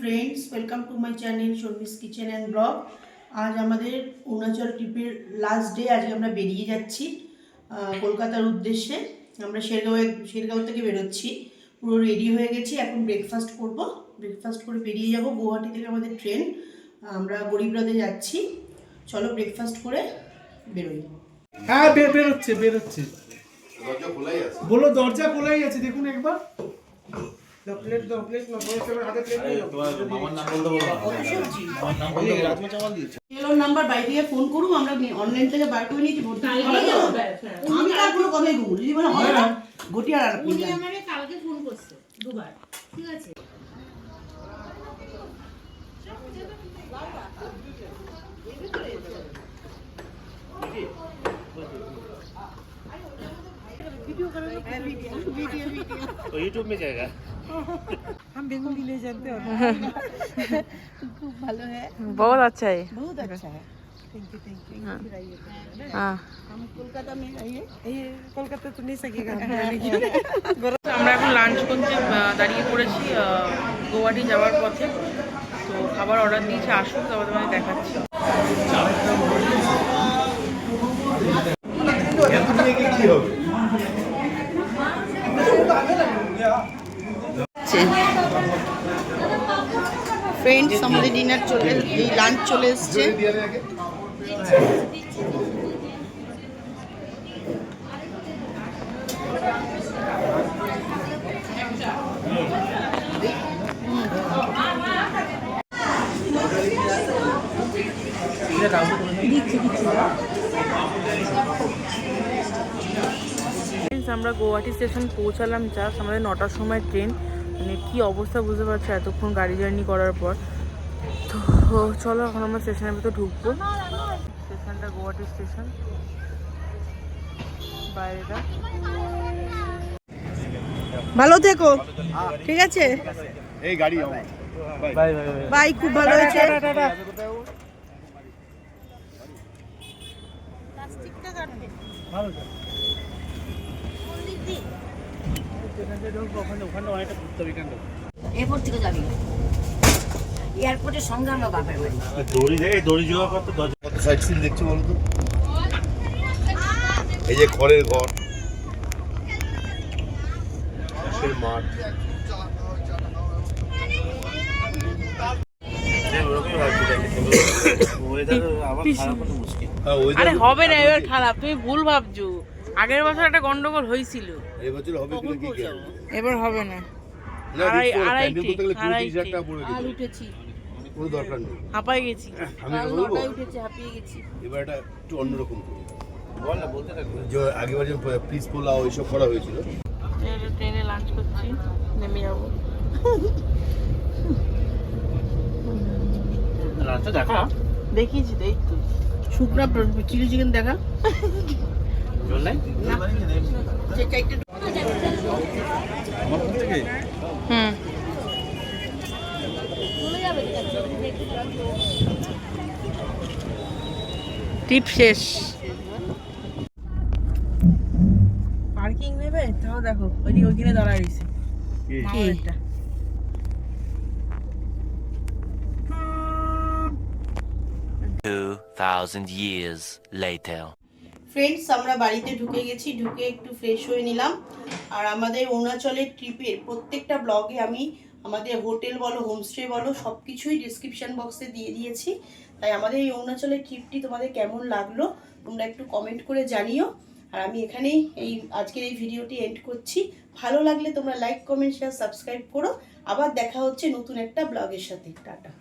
Friends, welcome to my channel Sharmi's kitchen and blog. আজ আমাদের অরুণাচল ট্রিপের লাস্ট ডে। আজকে আমরা বেরিয়ে যাচ্ছি কলকাতার উদ্দেশ্যে। আমরা শেরগাঁও থেকে বেরোচ্ছি, পুরো রেডি হয়ে গেছি। এখন ব্রেকফাস্ট করব, ব্রেকফাস্ট করে বেরিয়ে যাব। গুয়াহাটি থেকে আমাদের ট্রেন, আমরা গরিবরথে যাচ্ছি। চলো ব্রেকফাস্ট করে বেরোই। হ্যাঁ বেরোচ্ছে দরজা খোলাই আছে, বলো দরজা খোলাই আছে, দেখুন একবার। প্লেট না হাতে প্লেট নেই। তোমার মামার নাম বলতে বলো। আমার নাম বলতে রাজমা চাওয়াল দিয়েছে। এলোর নাম্বার বাইরে থেকে ফোন করুম, আমরা অনলাইন থেকে বার করে নিয়েছি। ভর্তি আমি তার কোনো কথাই বলবো, যদি বলে হয় না গটিয়ার আর উনি আমারে কালকে ফোন করছে দুবার, ঠিক আছে। तो YouTube में जाएगा। हम बेंगोली नहीं जानते हो। खूब भालो है, बहुत अच्छा है, बहुत अच्छा है। थैंक यू हाँ। हम कोलकाता में आइए, ये कोलकाता तो नहीं सकेगा। আমরা এখন লাঞ্চ করতে দাঁড়িয়ে পড়েছি গুয়াহাটি যাওয়ার পথে। তো খাবার অর্ডার দিয়েছে, আসুন তারপর তোমাদের দেখাচ্ছি। ফ্রেন্ডস, আমাদের ডিনার চলে, এই লাঞ্চ চলে এসছে। আমরা গুয়াহাটি স্টেশন পৌঁছালাম জাস্ট, আমাদের 9টার সময় ট্রেন। মানে কী অবস্থা বুঝতে পারছি এতক্ষণ গাড়ি জার্নি করার পর। তো চলো এখন আমরা স্টেশনের ভিতরে ঢুকবো। স্টেশনটা গুয়াহাটি স্টেশন, বাইরেটা। ভালো থেকো, ঠিক আছে? এই গাড়ি বাই বাই, খুব ভালো হয়েছে। এয়ারপোর্ট থেকে যাবি, এয়ারপোর্টের সঙ্গে আমরা বাপের বাড়ি। দড়ি জোগাড় করতে কত সাইড সিন দেখছো বলো তো? এই যে খড়ের ঘর, চাষের মাঠ, আরে হবে না এবার খারাপ, তুমি ভুল ভাবছো। আগের বছর একটা গন্ডগোল হয়েছিল, এবছর হবে কিনা কি জানি। এবার হবে না। কোনো দরকার নেই, হাঁপাই গেছি, আমি বলবো হাঁপিয়ে গেছি। এবার এটা একটু অন্যরকম বল না, বলতে থাকো। যে আগেবার যে পিস পোলাও এইসব করা হয়েছিল। ট্রেনে লাঞ্চ করছি, নেমে যাবো। রাস্তা দেখা দেখিয়েছি তো, এই তো শুকনা চিলি চিকেন দেখা। হুম, ট্রিপ শেষ। পার্কিং নেবে তাও দেখো, ওইখানে দাঁড়ায় রয়েছে। 2000 years later. ফ্রেন্ডস, আমরা বাড়িতে ঢুকে গেছি, ঢুকে একটু ফ্রেশ হয়ে নিলাম। আর আমাদের অরুণাচলের ট্রিপের প্রত্যেকটা ব্লগে আমি আমাদের হোটেল বলো, হোমস্টে বলো, সব কিছুই ডিসক্রিপশান বক্সে দিয়ে দিয়েছি। তাই আমাদের এই অরুণাচলের ট্রিপটি তোমাদের কেমন লাগলো তোমরা একটু কমেন্ট করে জানিও। আর আমি এখানেই আজকের এই ভিডিওটি এন্ড করছি। ভালো লাগলে তোমরা লাইক, কমেন্ট, শেয়ার, সাবস্ক্রাইব করো। আবার দেখা হচ্ছে নতুন একটা ব্লগের সাথে। টাটা।